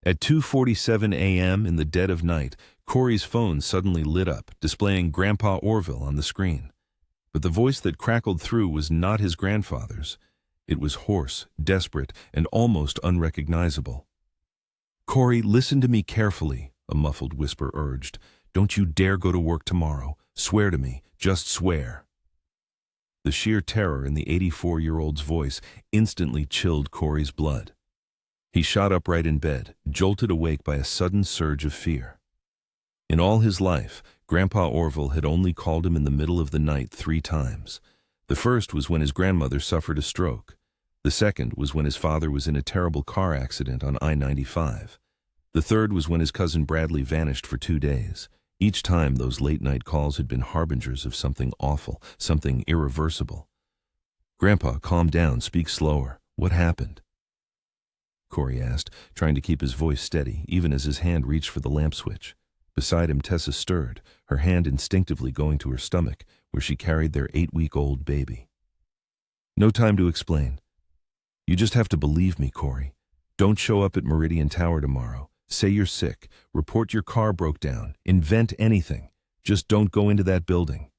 At 2:47 a.m. in the dead of night, Corey's phone suddenly lit up, displaying Grandpa Orville on the screen. But the voice that crackled through was not his grandfather's. It was hoarse, desperate, and almost unrecognizable. "Corey, listen to me carefully," a muffled whisper urged. "Don't you dare go to work tomorrow. Swear to me. Just swear." The sheer terror in the 84-year-old's voice instantly chilled Corey's blood. He shot upright in bed, jolted awake by a sudden surge of fear. In all his life, Grandpa Orville had only called him in the middle of the night 3 times. The first was when his grandmother suffered a stroke. The second was when his father was in a terrible car accident on I-95. The third was when his cousin Bradley vanished for 2 days. Each time, those late-night calls had been harbingers of something awful, something irreversible. "Grandpa, calm down, speak slower. What happened?" Corey asked, trying to keep his voice steady, even as his hand reached for the lamp switch. Beside him, Tessa stirred, her hand instinctively going to her stomach, where she carried their 8-week-old baby. "No time to explain. You just have to believe me, Corey. Don't show up at Meridian Tower tomorrow. Say you're sick. Report your car broke down. Invent anything. Just don't go into that building."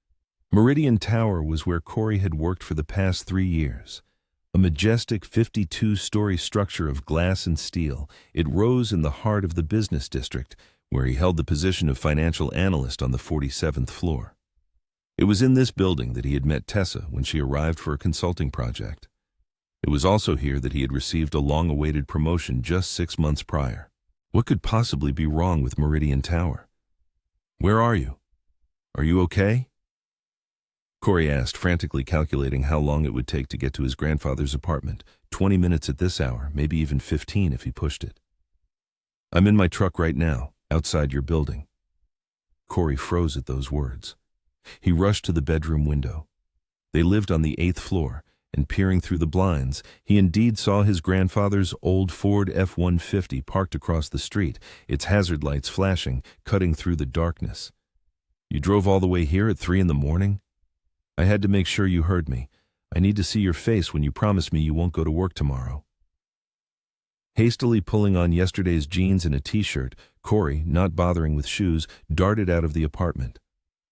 Meridian Tower was where Corey had worked for the past 3 years. A majestic 52-story structure of glass and steel, it rose in the heart of the business district, where he held the position of financial analyst on the 47th floor. It was in this building that he had met Tessa when she arrived for a consulting project. It was also here that he had received a long-awaited promotion just 6 months prior. What could possibly be wrong with Meridian Tower? "Where are you? Are you okay?" Corey asked, frantically calculating how long it would take to get to his grandfather's apartment. 20 minutes at this hour, maybe even 15 if he pushed it. "I'm in my truck right now, outside your building." Corey froze at those words. He rushed to the bedroom window. They lived on the 8th floor, and peering through the blinds, he indeed saw his grandfather's old Ford F-150 parked across the street, its hazard lights flashing, cutting through the darkness. "You drove all the way here at 3 in the morning? I had to make sure you heard me. I need to see your face when you promise me you won't go to work tomorrow." Hastily pulling on yesterday's jeans and a t-shirt, Corey, not bothering with shoes, darted out of the apartment.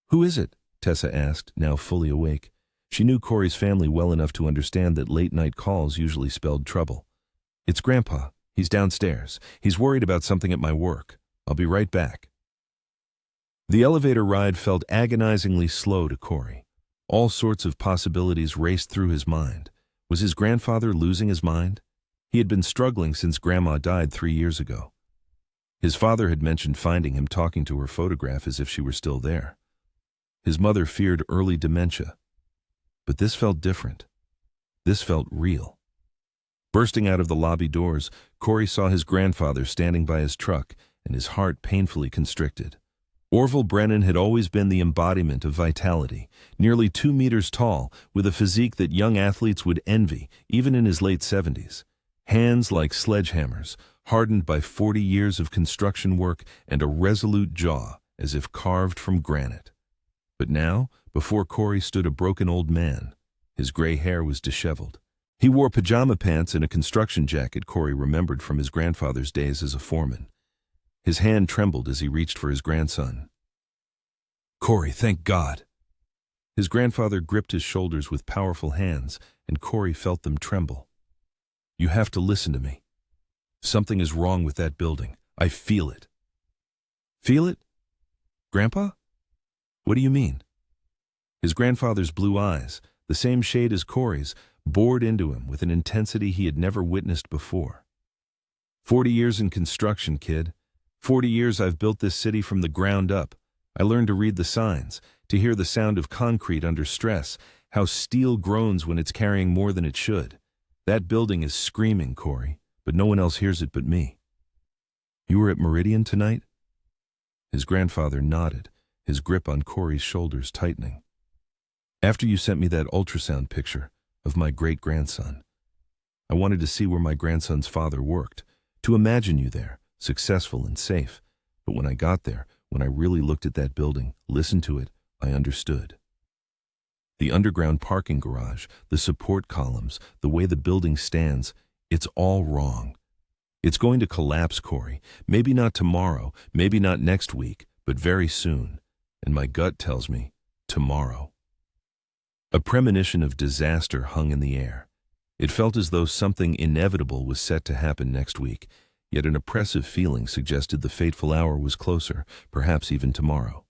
"Who is it?" Tessa asked, now fully awake. She knew Corey's family well enough to understand that late-night calls usually spelled trouble. "It's Grandpa. He's downstairs. He's worried about something at my work. I'll be right back." The elevator ride felt agonizingly slow to Corey. All sorts of possibilities raced through his mind. Was his grandfather losing his mind? He had been struggling since Grandma died 3 years ago. His father had mentioned finding him talking to her photograph as if she were still there. His mother feared early dementia. But this felt different. This felt real. Bursting out of the lobby doors, Corey saw his grandfather standing by his truck, and his heart painfully constricted. Orville Brennan had always been the embodiment of vitality, nearly 2 meters tall, with a physique that young athletes would envy, even in his late 70s. Hands like sledgehammers, hardened by 40 years of construction work, and a resolute jaw, as if carved from granite. But now, before Corey stood a broken old man. His gray hair was disheveled. He wore pajama pants and a construction jacket Corey remembered from his grandfather's days as a foreman. His hand trembled as he reached for his grandson. "Corey, thank God!" His grandfather gripped his shoulders with powerful hands, and Corey felt them tremble. "You have to listen to me. Something is wrong with that building. I feel it." "Feel it? Grandpa? What do you mean?" His grandfather's blue eyes, the same shade as Corey's, bored into him with an intensity he had never witnessed before. 40 years in construction, kid. 40 years I've built this city from the ground up. I learned to read the signs, to hear the sound of concrete under stress, how steel groans when it's carrying more than it should. That building is screaming, Corey, but no one else hears it but me." "You were at Meridian tonight?" His grandfather nodded, his grip on Corey's shoulders tightening. "After you sent me that ultrasound picture of my great-grandson, I wanted to see where my grandson's father worked, to imagine you there, successful and safe. But when I got there, when I really looked at that building, listened to it, I understood. The underground parking garage, the support columns, the way the building stands, it's all wrong. It's going to collapse, Corey. Maybe not tomorrow, maybe not next week, but very soon. And my gut tells me, tomorrow. A premonition of disaster hung in the air. It felt as though something inevitable was set to happen next week, yet an oppressive feeling suggested the fateful hour was closer, perhaps even tomorrow.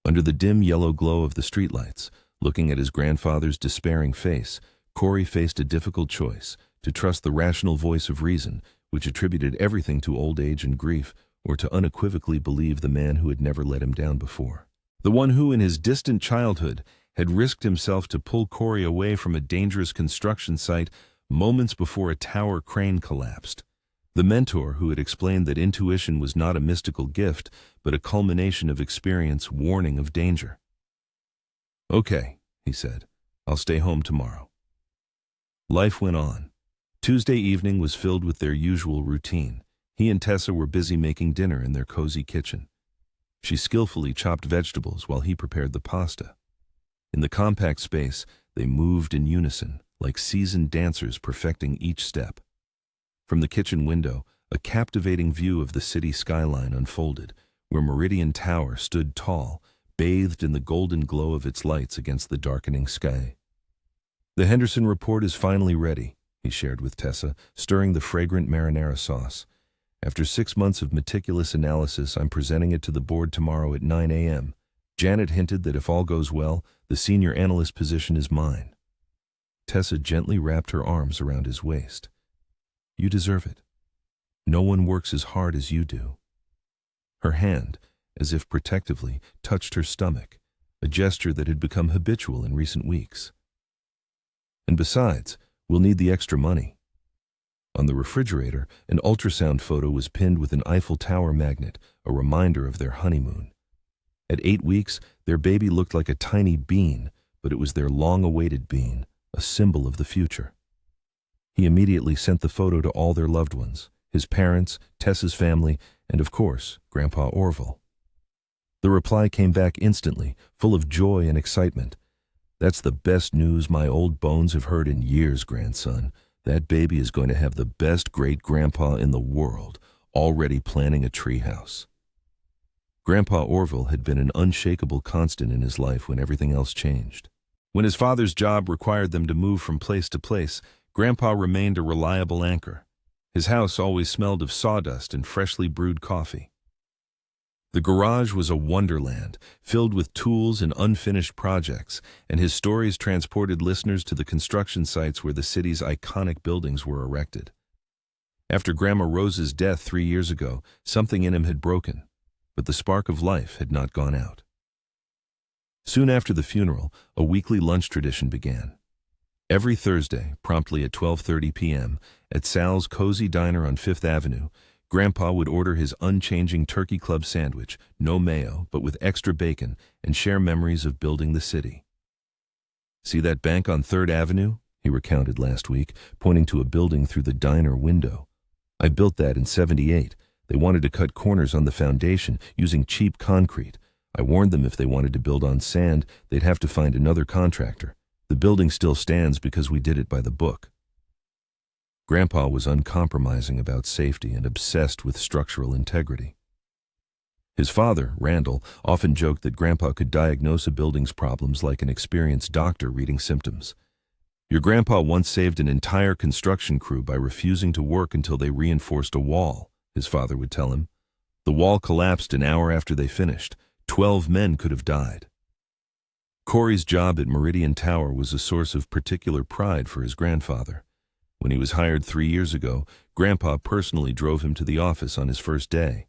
Under the dim yellow glow of the streetlights, looking at his grandfather's despairing face, Corey faced a difficult choice: to trust the rational voice of reason, which attributed everything to old age and grief, or to unequivocally believe the man who had never let him down before. The one who, in his distant childhood, had risked himself to pull Corey away from a dangerous construction site moments before a tower crane collapsed. The mentor who had explained that intuition was not a mystical gift, but a culmination of experience warning of danger. "Okay," he said, "I'll stay home tomorrow." Life went on. Tuesday evening was filled with their usual routine. He and Tessa were busy making dinner in their cozy kitchen. She skillfully chopped vegetables while he prepared the pasta. In the compact space, they moved in unison, like seasoned dancers perfecting each step. From the kitchen window, a captivating view of the city skyline unfolded, where Meridian Tower stood tall, bathed in the golden glow of its lights against the darkening sky. "The Henderson report is finally ready," he shared with Tessa, stirring the fragrant marinara sauce. "After 6 months of meticulous analysis, I'm presenting it to the board tomorrow at 9 a.m. Janet hinted that if all goes well, the senior analyst position is mine." Tessa gently wrapped her arms around his waist. "You deserve it. No one works as hard as you do." Her hand, as if protectively, touched her stomach, a gesture that had become habitual in recent weeks. "And besides, we'll need the extra money." On the refrigerator, an ultrasound photo was pinned with an Eiffel Tower magnet, a reminder of their honeymoon. At 8 weeks, their baby looked like a tiny bean, but it was their long-awaited bean, a symbol of the future. He immediately sent the photo to all their loved ones, his parents, Tessa's family, and of course, Grandpa Orville. The reply came back instantly, full of joy and excitement. "That's the best news my old bones have heard in years, grandson. That baby is going to have the best great-grandpa in the world, already planning a treehouse." Grandpa Orville had been an unshakable constant in his life when everything else changed. When his father's job required them to move from place to place, Grandpa remained a reliable anchor. His house always smelled of sawdust and freshly brewed coffee. The garage was a wonderland, filled with tools and unfinished projects, and his stories transported listeners to the construction sites where the city's iconic buildings were erected. After Grandma Rose's death 3 years ago, something in him had broken, but the spark of life had not gone out. Soon after the funeral, a weekly lunch tradition began. Every Thursday, promptly at 12:30 p.m., at Sal's Cozy Diner on 5th Avenue, Grandpa would order his unchanging turkey club sandwich, no mayo, but with extra bacon, and share memories of building the city. "See that bank on 3rd Avenue?" he recounted last week, pointing to a building through the diner window. "I built that in '78. They wanted to cut corners on the foundation using cheap concrete. I warned them if they wanted to build on sand, they'd have to find another contractor. The building still stands because we did it by the book." Grandpa was uncompromising about safety and obsessed with structural integrity. His father, Randall, often joked that Grandpa could diagnose a building's problems like an experienced doctor reading symptoms. "Your grandpa once saved an entire construction crew by refusing to work until they reinforced a wall," his father would tell him. "The wall collapsed an hour after they finished. 12 men could have died." Corey's job at Meridian Tower was a source of particular pride for his grandfather. When he was hired 3 years ago, Grandpa personally drove him to the office on his first day.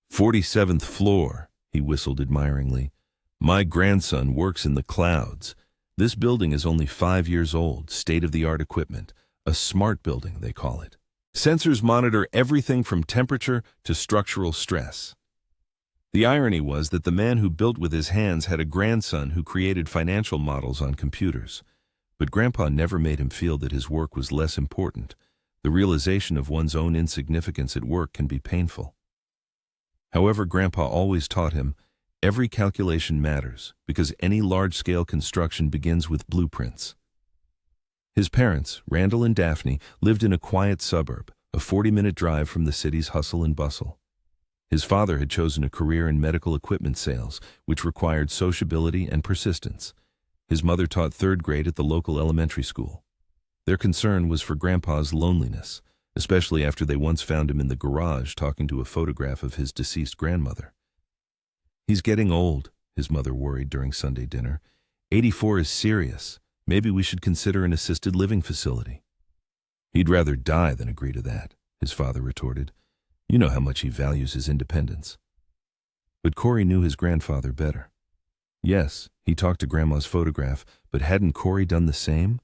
"47th floor," he whistled admiringly. "My grandson works in the clouds. This building is only 5 years old, state-of-the-art equipment. A smart building, they call it. Sensors monitor everything from temperature to structural stress." The irony was that the man who built with his hands had a grandson who created financial models on computers. But Grandpa never made him feel that his work was less important. The realization of one's own insignificance at work can be painful. However, Grandpa always taught him, every calculation matters, because any large-scale construction begins with blueprints. His parents, Randall and Daphne, lived in a quiet suburb, a 40-minute drive from the city's hustle and bustle. His father had chosen a career in medical equipment sales, which required sociability and persistence. His mother taught third grade at the local elementary school. Their concern was for Grandpa's loneliness, especially after they once found him in the garage talking to a photograph of his deceased grandmother. "He's getting old," his mother worried during Sunday dinner. 84 is serious. Maybe we should consider an assisted living facility." "He'd rather die than agree to that," his father retorted. "You know how much he values his independence." But Corey knew his grandfather better. Yes, he talked to Grandma's photograph, but hadn't Corey done the same?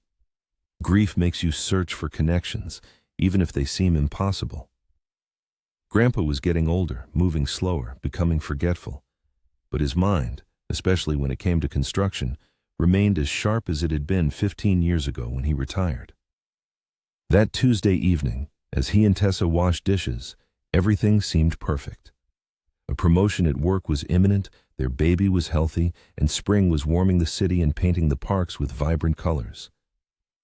Grief makes you search for connections, even if they seem impossible. Grandpa was getting older, moving slower, becoming forgetful. But his mind, especially when it came to construction, remained as sharp as it had been 15 years ago when he retired. That Tuesday evening, as he and Tessa washed dishes, everything seemed perfect. A promotion at work was imminent, their baby was healthy, and spring was warming the city and painting the parks with vibrant colors.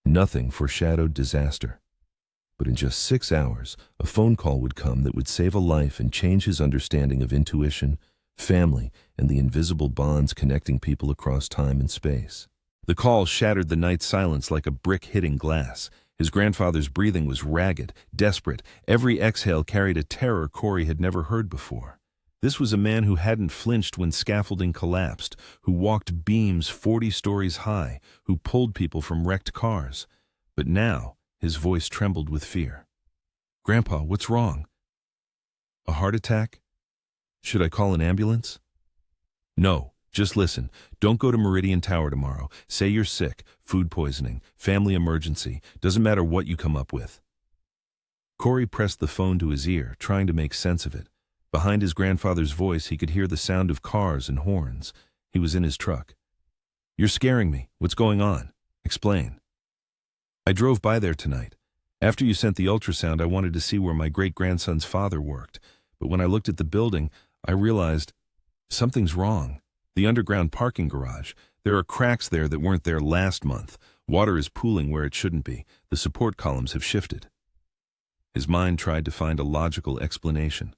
Nothing foreshadowed disaster. But in just 6 hours, a phone call would come that would save a life and change his understanding of intuition, family, and the invisible bonds connecting people across time and space. The call shattered the night silence like a brick hitting glass. His grandfather's breathing was ragged, desperate. Every exhale carried a terror Corey had never heard before. This was a man who hadn't flinched when scaffolding collapsed, who walked beams 40 stories high, who pulled people from wrecked cars. But now, his voice trembled with fear. "Grandpa, what's wrong? A heart attack? Should I call an ambulance?" "No, just listen. Don't go to Meridian Tower tomorrow. Say you're sick, food poisoning, family emergency. Doesn't matter what you come up with." Corey pressed the phone to his ear, trying to make sense of it. Behind his grandfather's voice, he could hear the sound of cars and horns. He was in his truck. "You're scaring me. What's going on? Explain." "I drove by there tonight. After you sent the ultrasound, I wanted to see where my great-grandson's father worked. But when I looked at the building, I realized something's wrong. The underground parking garage. There are cracks there that weren't there last month. Water is pooling where it shouldn't be. The support columns have shifted." His mind tried to find a logical explanation.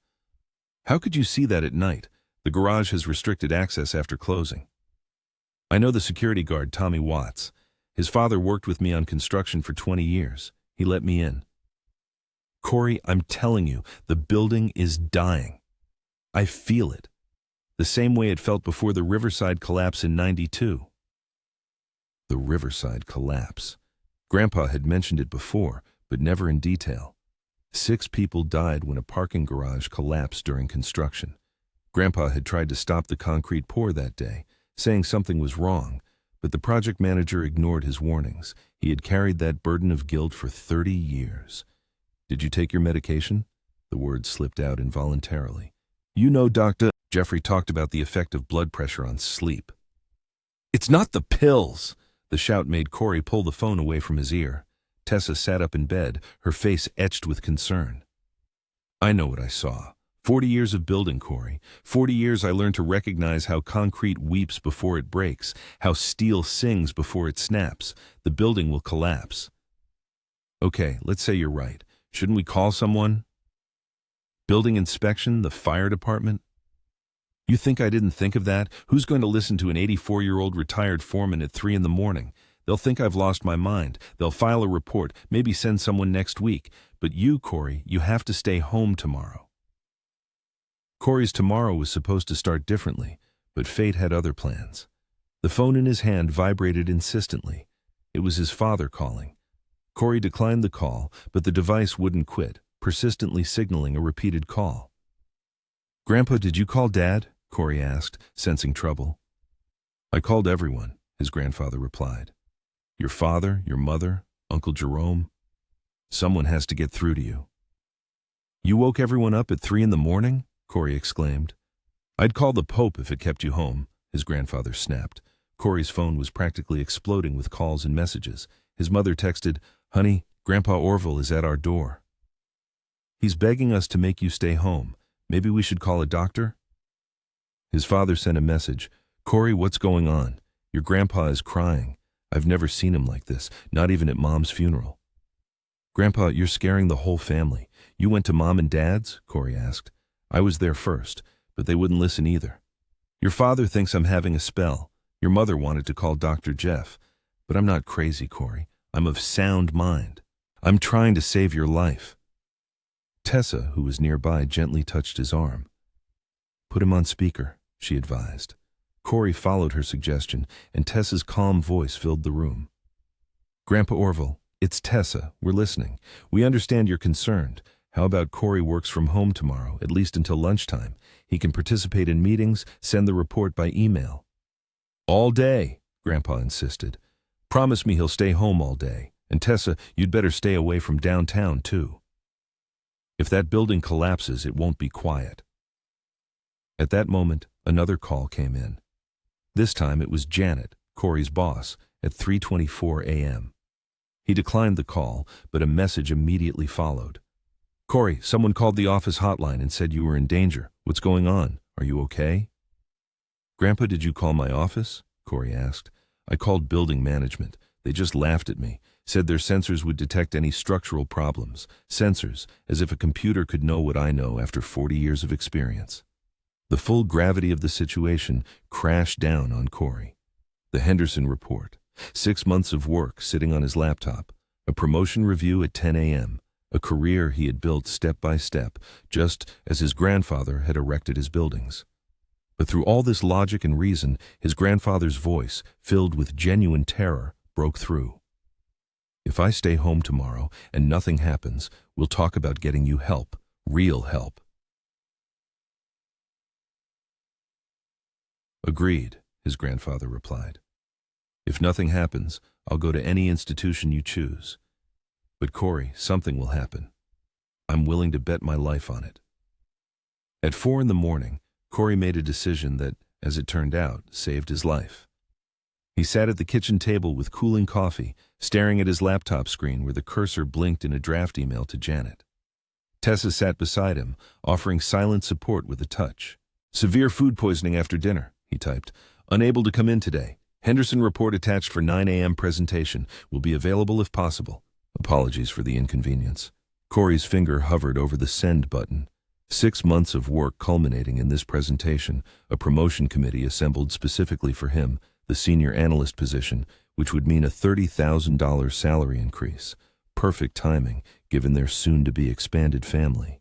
"How could you see that at night? The garage has restricted access after closing." "I know the security guard, Tommy Watts. His father worked with me on construction for 20 years. He let me in." "Corey, I'm telling you, the building is dying. I feel it. The same way it felt before the Riverside collapse in '92. The Riverside collapse. Grandpa had mentioned it before, but never in detail. 6 people died when a parking garage collapsed during construction. Grandpa had tried to stop the concrete pour that day, saying something was wrong, but the project manager ignored his warnings. He had carried that burden of guilt for 30 years. "Did you take your medication?" The words slipped out involuntarily. "You know, Doctor." Jeffrey talked about the effect of blood pressure on sleep. "It's not the pills!" The shout made Corey pull the phone away from his ear. Tessa sat up in bed, her face etched with concern. "I know what I saw. 40 years of building, Corey. 40 years I learned to recognize how concrete weeps before it breaks, how steel sings before it snaps. The building will collapse." "Okay, let's say you're right. Shouldn't we call someone? Building inspection, the fire department?" "You think I didn't think of that? Who's going to listen to an 84-year-old retired foreman at 3 in the morning? They'll think I've lost my mind. They'll file a report, maybe send someone next week. But you, Corey, you have to stay home tomorrow." Corey's tomorrow was supposed to start differently, but fate had other plans. The phone in his hand vibrated insistently. It was his father calling. Corey declined the call, but the device wouldn't quit, persistently signaling a repeated call. "Grandpa, did you call Dad?" Corey asked, sensing trouble. "I called everyone," his grandfather replied. "Your father, your mother, Uncle Jerome. Someone has to get through to you." "You woke everyone up at 3 in the morning?" Corey exclaimed. "I'd call the Pope if it kept you home," his grandfather snapped. Corey's phone was practically exploding with calls and messages. His mother texted, "Honey, Grandpa Orville is at our door. He's begging us to make you stay home. Maybe we should call a doctor?" His father sent a message. "Corey, what's going on? Your grandpa is crying. I've never seen him like this, not even at Mom's funeral." Grandpa, you're scaring the whole family. You went to Mom and Dad's? Corey asked. I was there first, but they wouldn't listen either. Your father thinks I'm having a spell. Your mother wanted to call Dr. Jeff. But I'm not crazy, Corey. I'm of sound mind. I'm trying to save your life. Tessa, who was nearby, gently touched his arm. Put him on speaker, she advised. Corey followed her suggestion, and Tessa's calm voice filled the room. Grandpa Orville, it's Tessa. We're listening. We understand you're concerned. How about Corey works from home tomorrow, at least until lunchtime? He can participate in meetings, send the report by email. All day, Grandpa insisted. Promise me he'll stay home all day. And Tessa, you'd better stay away from downtown, too. If that building collapses, it won't be quiet. At that moment, another call came in. This time it was Janet, Corey's boss, at 3:24 a.m. He declined the call, but a message immediately followed. Corey, someone called the office hotline and said you were in danger. What's going on? Are you okay? Grandpa, did you call my office? Corey asked. I called building management. They just laughed at me, said their sensors would detect any structural problems. Sensors, as if a computer could know what I know after 40 years of experience. The full gravity of the situation crashed down on Corey. The Henderson report. 6 months of work sitting on his laptop. A promotion review at 10 a.m. A career he had built step by step, just as his grandfather had erected his buildings. But through all this logic and reason, his grandfather's voice, filled with genuine terror, broke through. If I stay home tomorrow and nothing happens, we'll talk about getting you help, real help. Agreed, his grandfather replied. If nothing happens, I'll go to any institution you choose. But Corey, something will happen. I'm willing to bet my life on it. At 4 a.m, Corey made a decision that, as it turned out, saved his life. He sat at the kitchen table with cooling coffee, staring at his laptop screen where the cursor blinked in a draft email to Janet. Tessa sat beside him, offering silent support with a touch. Severe food poisoning after dinner, he typed. Unable to come in today. Henderson report attached for 9 a.m. presentation. Will be available if possible. Apologies for the inconvenience. Corey's finger hovered over the send button. 6 months of work culminating in this presentation, a promotion committee assembled specifically for him, the senior analyst position, which would mean a $30,000 salary increase. Perfect timing, given their soon-to-be expanded family.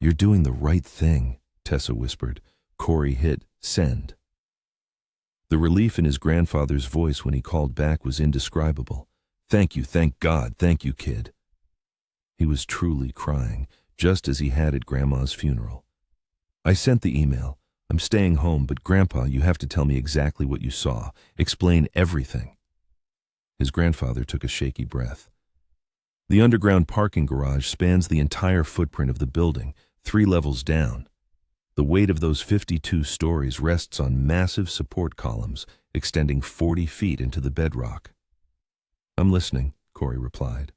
You're doing the right thing, Tessa whispered. Corey hit send. The relief in his grandfather's voice when he called back was indescribable. Thank you, thank God, thank you, kid. He was truly crying, just as he had at Grandma's funeral. I sent the email. I'm staying home, but Grandpa, you have to tell me exactly what you saw. Explain everything. His grandfather took a shaky breath. The underground parking garage spans the entire footprint of the building, 3 levels down. The weight of those 52 stories rests on massive support columns extending 40 feet into the bedrock. I'm listening, Corey replied.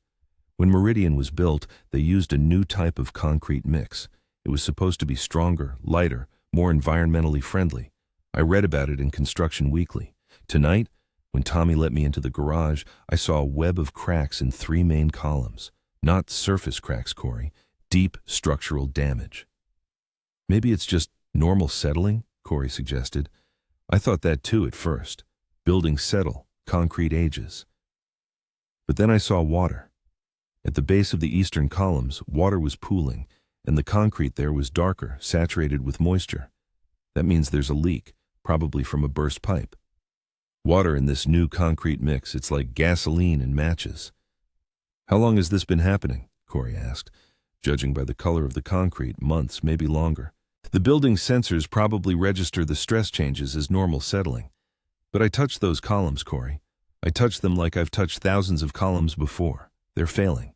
When Meridian was built, they used a new type of concrete mix. It was supposed to be stronger, lighter, more environmentally friendly. I read about it in Construction Weekly. Tonight, when Tommy let me into the garage, I saw a web of cracks in 3 main columns. Not surface cracks, Corey. Deep structural damage. Maybe it's just normal settling, Corey suggested. I thought that too at first. Buildings settle, concrete ages. But then I saw water. At the base of the eastern columns, water was pooling, and the concrete there was darker, saturated with moisture. That means there's a leak, probably from a burst pipe. Water in this new concrete mix, it's like gasoline and matches. How long has this been happening? Corey asked. Judging by the color of the concrete, months, maybe longer. The building's sensors probably register the stress changes as normal settling. But I touched those columns, Corey. I touched them like I've touched thousands of columns before. They're failing.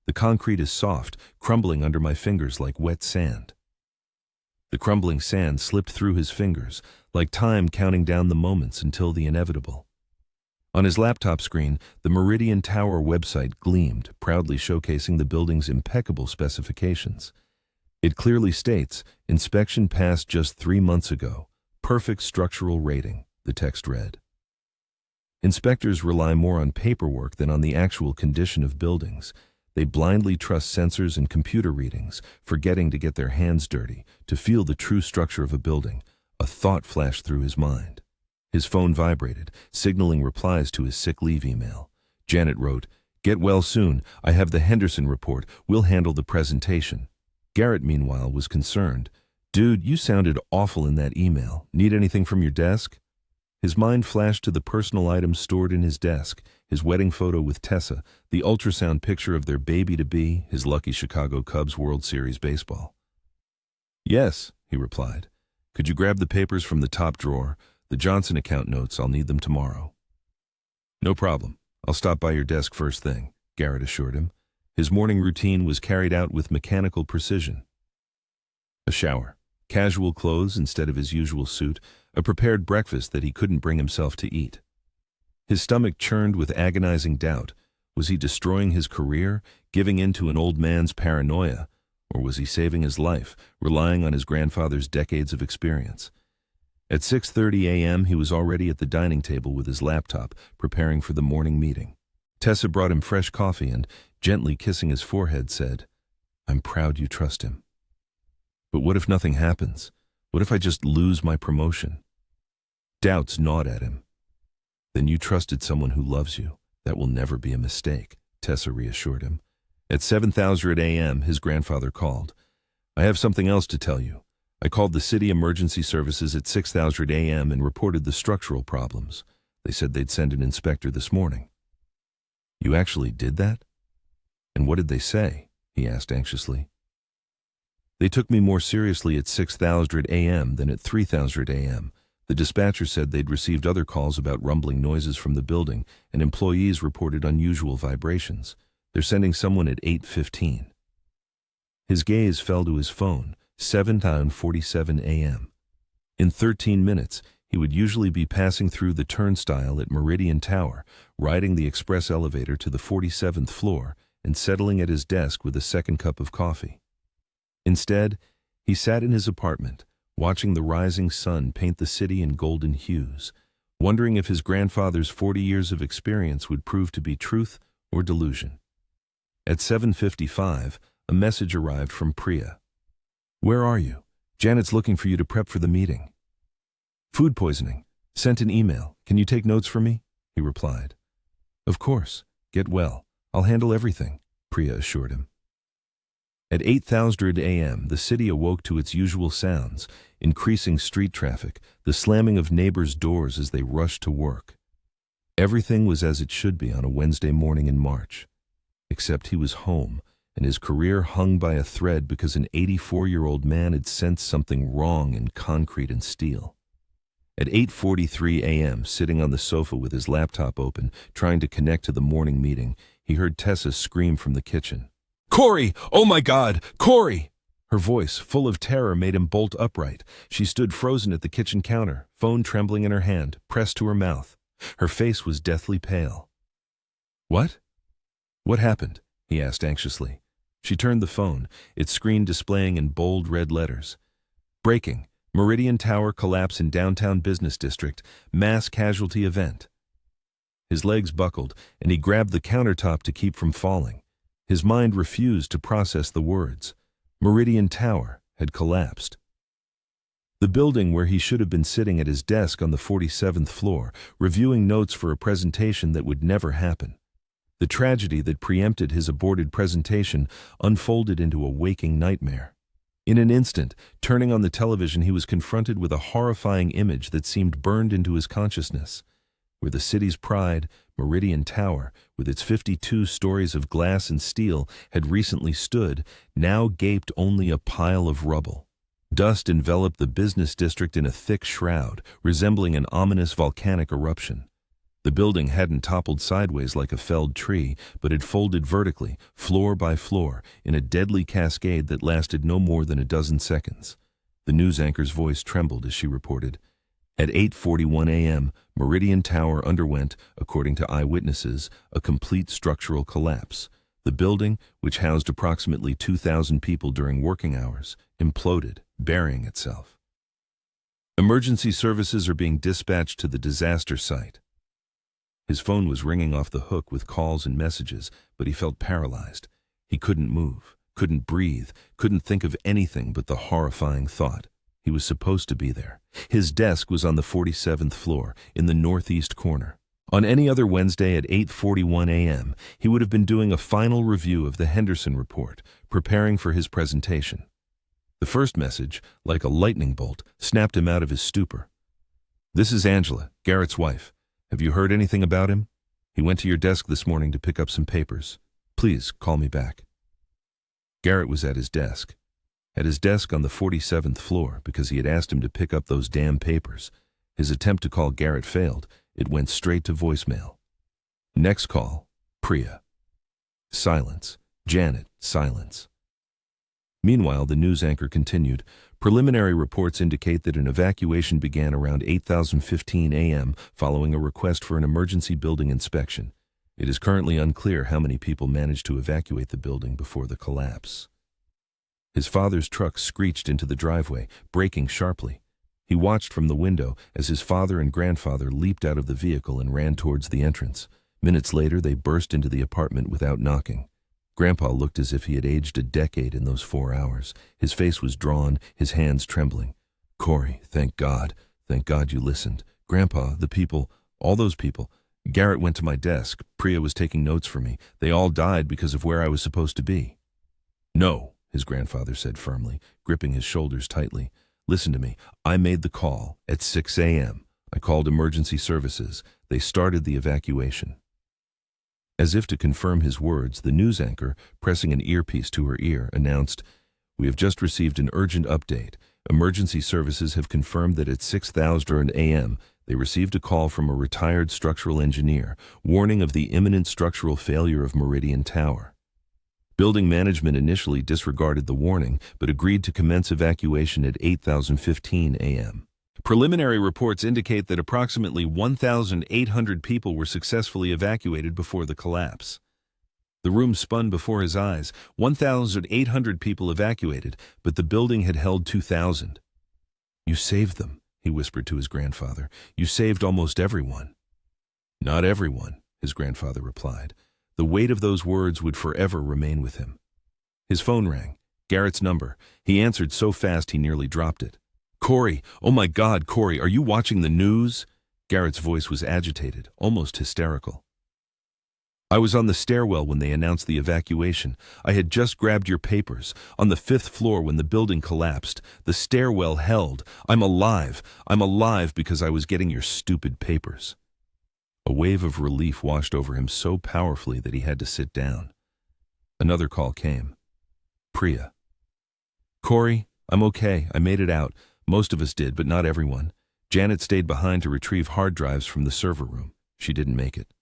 The concrete is soft, crumbling under my fingers like wet sand. The crumbling sand slipped through his fingers, like time counting down the moments until the inevitable. On his laptop screen, the Meridian Tower website gleamed, proudly showcasing the building's impeccable specifications. It clearly states, inspection passed just 3 months ago. Perfect structural rating, the text read. Inspectors rely more on paperwork than on the actual condition of buildings. They blindly trust sensors and computer readings, forgetting to get their hands dirty, to feel the true structure of a building. A thought flashed through his mind. His phone vibrated, signaling replies to his sick leave email. Janet wrote, "Get well soon. I have the Henderson report. We'll handle the presentation." Garrett, meanwhile, was concerned. "Dude, you sounded awful in that email. Need anything from your desk?" His mind flashed to the personal items stored in his desk, his wedding photo with Tessa, the ultrasound picture of their baby-to-be, his lucky Chicago Cubs World Series baseball. "Yes," he replied. "Could you grab the papers from the top drawer? The Johnson account notes, I'll need them tomorrow." "No problem. I'll stop by your desk first thing," Garrett assured him. His morning routine was carried out with mechanical precision. A shower, casual clothes instead of his usual suit, a prepared breakfast that he couldn't bring himself to eat. His stomach churned with agonizing doubt. Was he destroying his career, giving in to an old man's paranoia, or was he saving his life, relying on his grandfather's decades of experience? At 6:30 a.m., he was already at the dining table with his laptop, preparing for the morning meeting. Tessa brought him fresh coffee and, gently kissing his forehead, said, "I'm proud you trust him." "But what if nothing happens? What if I just lose my promotion?" Doubts gnawed at him. "Then you trusted someone who loves you. That will never be a mistake," Tessa reassured him. At 7:00 a.m., his grandfather called. "I have something else to tell you. I called the city emergency services at 6:00 a.m. and reported the structural problems. They said they'd send an inspector this morning." "You actually did that? And what did they say?" he asked anxiously. "They took me more seriously at 6:00 a.m. than at 3:00 a.m. The dispatcher said they'd received other calls about rumbling noises from the building, and employees reported unusual vibrations. They're sending someone at 8:15. His gaze fell to his phone, 7:47 a.m. In 13 minutes, he would usually be passing through the turnstile at Meridian Tower, riding the express elevator to the 47th floor, and settling at his desk with a second cup of coffee. Instead, he sat in his apartment, watching the rising sun paint the city in golden hues, wondering if his grandfather's 40 years of experience would prove to be truth or delusion. At 7:55, a message arrived from Priya. "Where are you? Janet's looking for you to prep for the meeting." "Food poisoning. Sent an email. Can you take notes for me?" he replied. "Of course. Get well. I'll handle everything," Priya assured him. At 8:00 a.m., the city awoke to its usual sounds, increasing street traffic, the slamming of neighbors' doors as they rushed to work. Everything was as it should be on a Wednesday morning in March. Except he was home, and his career hung by a thread because an 84-year-old man had sensed something wrong in concrete and steel. At 8:43 a.m., sitting on the sofa with his laptop open, trying to connect to the morning meeting, he heard Tessa scream from the kitchen. "Corey! Oh my God! Corey!" Her voice, full of terror, made him bolt upright. She stood frozen at the kitchen counter, phone trembling in her hand, pressed to her mouth. Her face was deathly pale. "What? What happened?" he asked anxiously. She turned the phone, its screen displaying in bold red letters. "Breaking. Meridian Tower collapse in downtown business district. Mass casualty event." His legs buckled, and he grabbed the countertop to keep from falling. His mind refused to process the words. Meridian Tower had collapsed. The building where he should have been sitting at his desk on the 47th floor, reviewing notes for a presentation that would never happen. The tragedy that preempted his aborted presentation unfolded into a waking nightmare. In an instant, turning on the television, he was confronted with a horrifying image that seemed burned into his consciousness. Where the city's pride, Meridian Tower, with its 52 stories of glass and steel, had recently stood, now gaped only a pile of rubble. Dust enveloped the business district in a thick shroud, resembling an ominous volcanic eruption. The building hadn't toppled sideways like a felled tree, but had folded vertically, floor by floor, in a deadly cascade that lasted no more than a dozen seconds. The news anchor's voice trembled as she reported. At 8:41 a.m., Meridian Tower underwent, according to eyewitnesses, a complete structural collapse. The building, which housed approximately 2,000 people during working hours, imploded, burying itself. Emergency services are being dispatched to the disaster site. His phone was ringing off the hook with calls and messages, but he felt paralyzed. He couldn't move, couldn't breathe, couldn't think of anything but the horrifying thought. He was supposed to be there. His desk was on the 47th floor, in the northeast corner. On any other Wednesday at 8:41 a.m., he would have been doing a final review of the Henderson report, preparing for his presentation. The first message, like a lightning bolt, snapped him out of his stupor. "This is Angela, Garrett's wife. Have you heard anything about him? He went to your desk this morning to pick up some papers. Please call me back." Garrett was at his desk. At his desk on the 47th floor because he had asked him to pick up those damn papers. His attempt to call Garrett failed. It went straight to voicemail. Next call, Priya. Silence. Janet, silence. Meanwhile, the news anchor continued. Preliminary reports indicate that an evacuation began around 8:15 a.m. following a request for an emergency building inspection. It is currently unclear how many people managed to evacuate the building before the collapse. His father's truck screeched into the driveway, braking sharply. He watched from the window as his father and grandfather leaped out of the vehicle and ran towards the entrance. Minutes later, they burst into the apartment without knocking. Grandpa looked as if he had aged a decade in those 4 hours. His face was drawn, his hands trembling. "Corey, thank God you listened. Grandpa, the people, all those people. Garrett went to my desk. Priya was taking notes for me. They all died because of where I was supposed to be." "No," his grandfather said firmly, gripping his shoulders tightly. "Listen to me. I made the call at 6 a.m. I called emergency services. They started the evacuation." As if to confirm his words, the news anchor, pressing an earpiece to her ear, announced, "We have just received an urgent update. Emergency services have confirmed that at 6:00 a.m., they received a call from a retired structural engineer, warning of the imminent structural failure of Meridian Tower. Building management initially disregarded the warning, but agreed to commence evacuation at 8:15 a.m. Preliminary reports indicate that approximately 1,800 people were successfully evacuated before the collapse. The room spun before his eyes. 1,800 people evacuated, but the building had held 2,000. "You saved them," he whispered to his grandfather. "You saved almost everyone." "Not everyone," his grandfather replied. The weight of those words would forever remain with him. His phone rang. Garrett's number. He answered so fast he nearly dropped it. "Corey, oh my God, Corey, are you watching the news?" Garrett's voice was agitated, almost hysterical. "I was on the stairwell when they announced the evacuation. I had just grabbed your papers. On the 5th floor when the building collapsed. The stairwell held. I'm alive. I'm alive because I was getting your stupid papers." A wave of relief washed over him so powerfully that he had to sit down. Another call came. Priya. "Corey, I'm okay. I made it out. Most of us did, but not everyone. Janet stayed behind to retrieve hard drives from the server room. She didn't make it."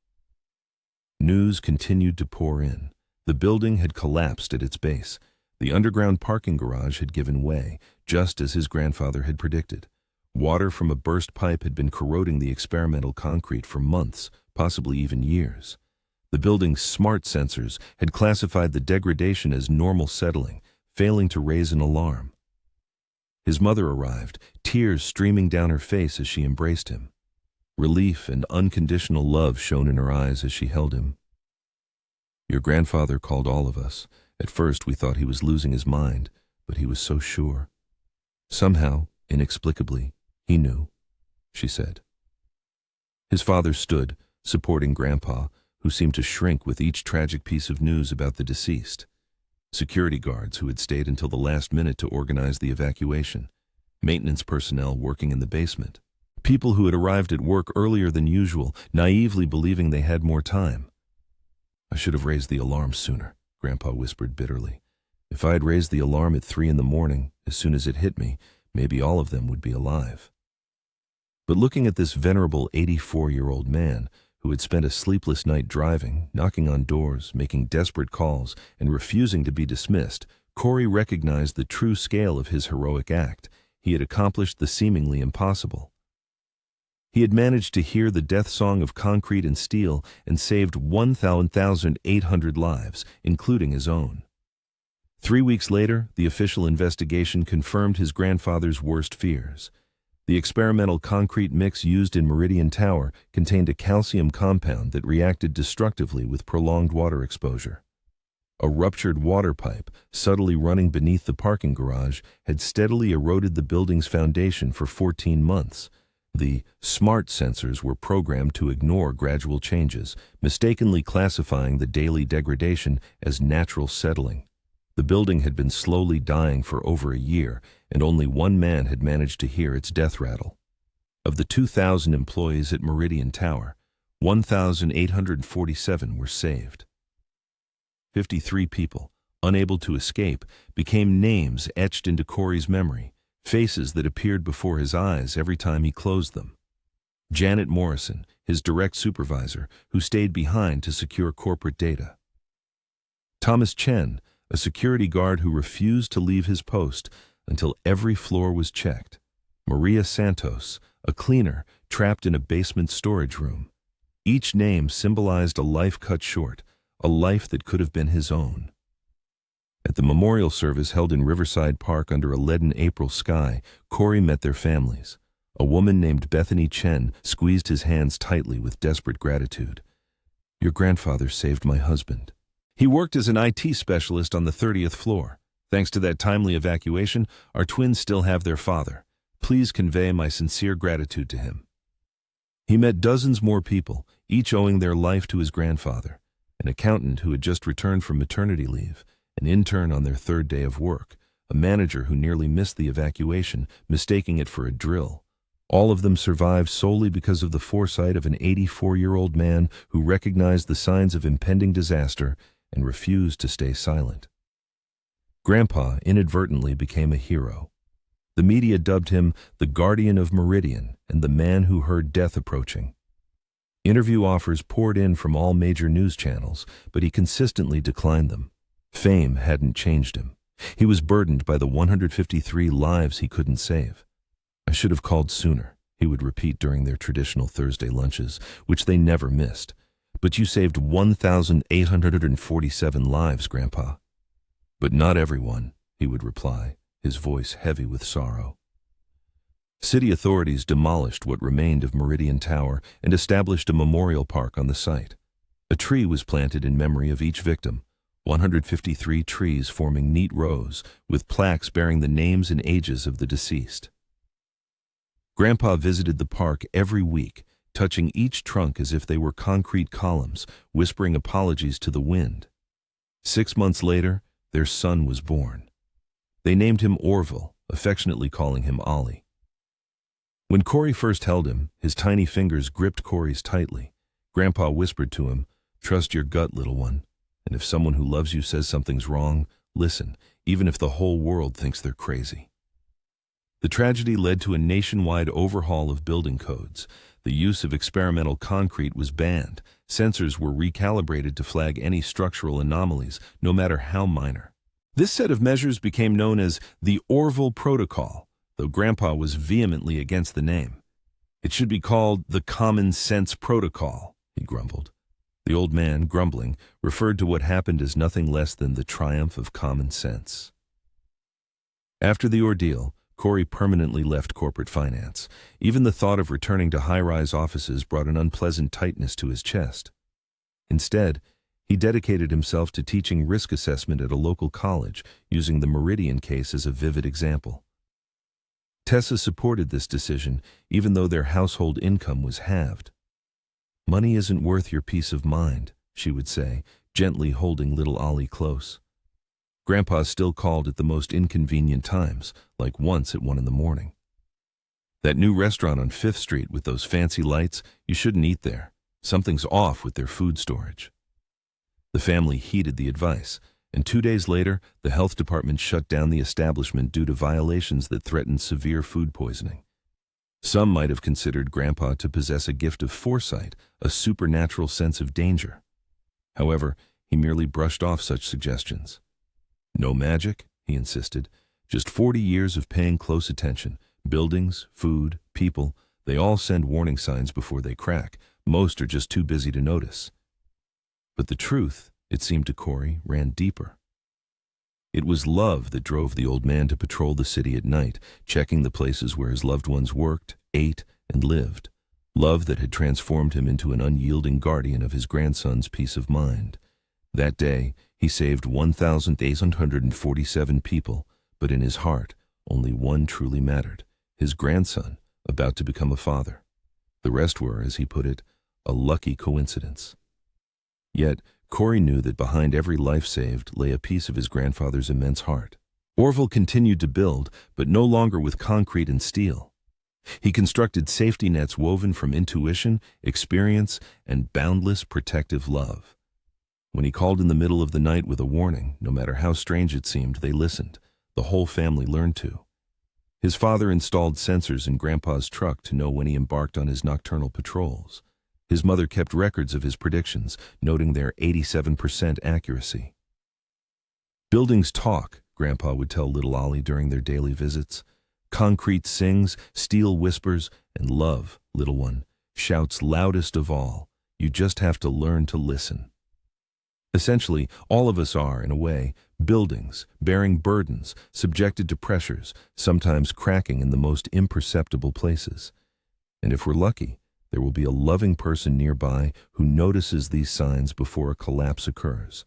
News continued to pour in. The building had collapsed at its base. The underground parking garage had given way, just as his grandfather had predicted. Water from a burst pipe had been corroding the experimental concrete for months, possibly even years. The building's smart sensors had classified the degradation as normal settling, failing to raise an alarm. His mother arrived, tears streaming down her face as she embraced him. Relief and unconditional love shone in her eyes as she held him. "Your grandfather called all of us. At first we thought he was losing his mind, but he was so sure. Somehow, inexplicably, he knew," she said. His father stood, supporting Grandpa, who seemed to shrink with each tragic piece of news about the deceased. Security guards who had stayed until the last minute to organize the evacuation. Maintenance personnel working in the basement. People who had arrived at work earlier than usual, naively believing they had more time. "I should have raised the alarm sooner," Grandpa whispered bitterly. "If I had raised the alarm at 3 a.m, as soon as it hit me, maybe all of them would be alive." But looking at this venerable 84-year-old man, who had spent a sleepless night driving, knocking on doors, making desperate calls, and refusing to be dismissed, Corey recognized the true scale of his heroic act. He had accomplished the seemingly impossible. He had managed to hear the death song of concrete and steel and saved 1,800 lives, including his own. 3 weeks later, the official investigation confirmed his grandfather's worst fears. The experimental concrete mix used in Meridian Tower contained a calcium compound that reacted destructively with prolonged water exposure. A ruptured water pipe, subtly running beneath the parking garage, had steadily eroded the building's foundation for 14 months. The smart sensors were programmed to ignore gradual changes, mistakenly classifying the daily degradation as natural settling. The building had been slowly dying for over a year, and only one man had managed to hear its death rattle. Of the 2,000 employees at Meridian Tower, 1,847 were saved. 53 people, unable to escape, became names etched into Corey's memory, faces that appeared before his eyes every time he closed them. Janet Morrison, his direct supervisor, who stayed behind to secure corporate data. Thomas Chen, a security guard who refused to leave his post until every floor was checked. Maria Santos, a cleaner trapped in a basement storage room. Each name symbolized a life cut short, a life that could have been his own. At the memorial service held in Riverside Park under a leaden April sky, Corey met their families. A woman named Bethany Chen squeezed his hands tightly with desperate gratitude. "Your grandfather saved my husband. He worked as an IT specialist on the 30th floor. Thanks to that timely evacuation, our twins still have their father. Please convey my sincere gratitude to him." He met dozens more people, each owing their life to his grandfather. An accountant who had just returned from maternity leave, an intern on their third day of work, a manager who nearly missed the evacuation, mistaking it for a drill. All of them survived solely because of the foresight of an 84-year-old man who recognized the signs of impending disaster and refused to stay silent. Grandpa inadvertently became a hero. The media dubbed him the Guardian of Meridian and the man who heard death approaching. Interview offers poured in from all major news channels, but he consistently declined them. Fame hadn't changed him. He was burdened by the 153 lives he couldn't save. "I should have called sooner," he would repeat during their traditional Thursday lunches, which they never missed. "But you saved 1,847 lives, Grandpa." "But not everyone," he would reply, his voice heavy with sorrow. City authorities demolished what remained of Meridian Tower and established a memorial park on the site. A tree was planted in memory of each victim, 153 trees forming neat rows, with plaques bearing the names and ages of the deceased. Grandpa visited the park every week, touching each trunk as if they were concrete columns, whispering apologies to the wind. 6 months later, their son was born. They named him Orville, affectionately calling him Ollie. When Corey first held him, his tiny fingers gripped Corey's tightly. Grandpa whispered to him, "Trust your gut, little one. And if someone who loves you says something's wrong, listen, even if the whole world thinks they're crazy." The tragedy led to a nationwide overhaul of building codes. The use of experimental concrete was banned. Sensors were recalibrated to flag any structural anomalies, no matter how minor. This set of measures became known as the Orville Protocol, though Grandpa was vehemently against the name. "It should be called the Common Sense Protocol," he grumbled. The old man, grumbling, referred to what happened as nothing less than the triumph of common sense. After the ordeal, Corey permanently left corporate finance. Even the thought of returning to high-rise offices brought an unpleasant tightness to his chest. Instead, he dedicated himself to teaching risk assessment at a local college, using the Meridian case as a vivid example. Tessa supported this decision, even though their household income was halved. "Money isn't worth your peace of mind," she would say, gently holding little Ollie close. Grandpa still called at the most inconvenient times, like once at 1 a.m. "That new restaurant on 5th Street with those fancy lights, you shouldn't eat there. Something's off with their food storage." The family heeded the advice, and 2 days later, the health department shut down the establishment due to violations that threatened severe food poisoning. Some might have considered Grandpa to possess a gift of foresight, a supernatural sense of danger. However, he merely brushed off such suggestions. "No magic," he insisted, "just 40 years of paying close attention. Buildings, food, people, they all send warning signs before they crack. Most are just too busy to notice." But the truth, it seemed to Corey, ran deeper. It was love that drove the old man to patrol the city at night, checking the places where his loved ones worked, ate, and lived. Love that had transformed him into an unyielding guardian of his grandson's peace of mind. That day, he saved 1,847 people, but in his heart, only one truly mattered, his grandson, about to become a father. The rest were, as he put it, a lucky coincidence. Yet, Corey knew that behind every life saved lay a piece of his grandfather's immense heart. Orville continued to build, but no longer with concrete and steel. He constructed safety nets woven from intuition, experience, and boundless protective love. When he called in the middle of the night with a warning, no matter how strange it seemed, they listened. The whole family learned to. His father installed sensors in Grandpa's truck to know when he embarked on his nocturnal patrols. His mother kept records of his predictions, noting their 87% accuracy. Buildings talk, Grandpa would tell little Ollie during their daily visits. Concrete sings, steel whispers, and love, little one, shouts loudest of all. You just have to learn to listen. Essentially, all of us are, in a way, buildings, bearing burdens, subjected to pressures, sometimes cracking in the most imperceptible places. And if we're lucky, there will be a loving person nearby who notices these signs before a collapse occurs.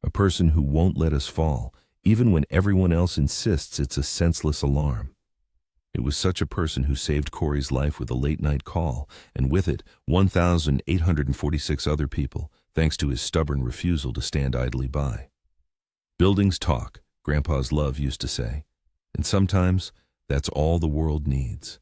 A person who won't let us fall, even when everyone else insists it's a senseless alarm. It was such a person who saved Corey's life with a late-night call, and with it, 1,846 other people, thanks to his stubborn refusal to stand idly by. Buildings talk, Grandpa's love used to say, and sometimes that's all the world needs.